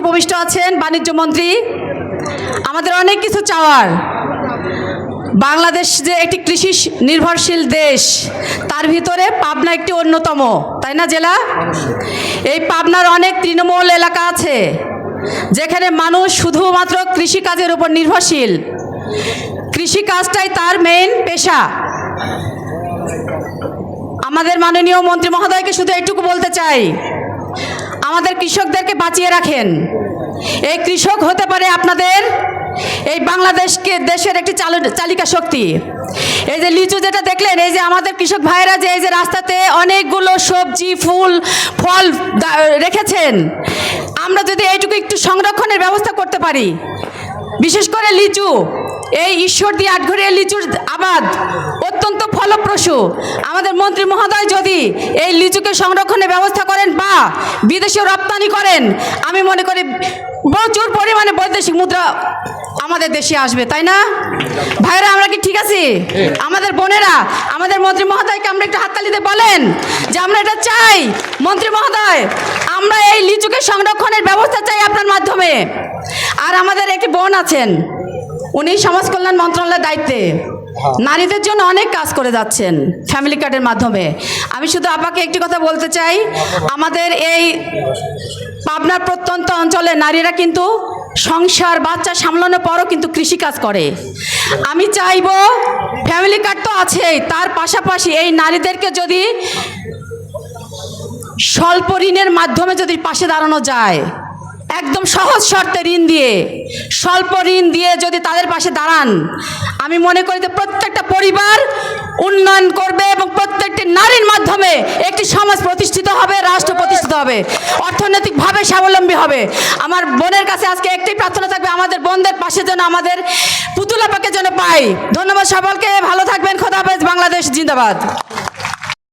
উপবিষ্ট আছেন বাণিজ্য মন্ত্রী। আমাদের অনেক কিছু চাওয়ার। বাংলাদেশ যে একটি কৃষি নির্ভরশীল দেশ, তার ভিতরে পাবনা একটি অন্যতম, তাই না জেলা? এই পাবনার অনেক তৃণমূল এলাকা আছে যেখানে মানুষ শুধুমাত্র কৃষিকাজের উপর নির্ভরশীল। কৃষিকাজটাই তার মেইন পেশা। আমাদের মাননীয় মন্ত্রী মহোদয়কে শুধু এইটুকু বলতে চাই, আমাদের কৃষকদেরকে বাঁচিয়ে রাখেন। এই কৃষক হতে পারে আপনাদের এই বাংলাদেশকে দেশের একটি চালিকা শক্তি। এই যে লিচু যেটা দেখলেন, এই যে আমাদের কৃষক ভাইরা যে এই যে রাস্তাতে অনেকগুলো সবজি ফল রেখেছেন, আমরা যদি এইটুকু একটু সংরক্ষণের ব্যবস্থা করতে পারি, বিশেষ করে লিচু, এই ঈশ্বরদী আটঘরিয়া লিচুর আবাদ অত্যন্ত ফলপ্রসূ। আমাদের মন্ত্রী মহোদয় যদি এই লিচুকে সংরক্ষণের ব্যবস্থা করেন বা বিদেশে রপ্তানি করেন, আমি মনে করি প্রচুর পরিমাণে বৈদেশিক মুদ্রা আমাদের দেশে আসবে, তাই না ভাইরা? আমরা কি ঠিক আছি? আমাদের বোনেরা আমাদের মন্ত্রী মহোদয়কে আমরা একটু হাততালিতে বলেন যে আমরা এটা চাই। মন্ত্রী মহোদয়, আমরা এই লিচুকে সংরক্ষণের ব্যবস্থা চাই আপনার মাধ্যমে। আর আমাদের একটি বোন আছেন, উনি সমাজ কল্যাণ মন্ত্রণালয়ের দায়িত্বে, নারীদের জন্য অনেক কাজ করে যাচ্ছেন ফ্যামিলি কার্ডের মাধ্যমে। আমি শুধু আপাকে একটি কথা বলতে চাই, আমাদের এই পাবনার প্রত্যন্ত অঞ্চলে নারীরা কিন্তু সংসার বাচ্চা সামলানোর পরও কিন্তু কৃষিকাজ করে। আমি চাইব ফ্যামিলি কার্ড তো আছেই, তার পাশাপাশি এই নারীদেরকে যদি স্বল্প ঋণের মাধ্যমে যদি পাশে দাঁড়ানো যায়, একদম সহজ শর্তে ঋণ দিয়ে, স্বল্প ঋণ দিয়ে যদি তাদের পাশে দাঁড়ান, আমি মনে করি যে প্রত্যেকটা পরিবার উন্নয়ন করবে এবং প্রত্যেকটি নারীর মাধ্যমে একটি সমাজ প্রতিষ্ঠিত হবে, রাষ্ট্র প্রতিষ্ঠিত হবে, অর্থনৈতিকভাবে স্বাবলম্বী হবে। আমার বোনের কাছে আজকে একটি প্রার্থনা থাকবে, আমাদের বোনদের পাশে যেন আমাদের পুতুলাপাকে যেন পাই। ধন্যবাদ সকলকে, ভালো থাকবেন। খোদা হাফেজ। বাংলাদেশ জিন্দাবাদ।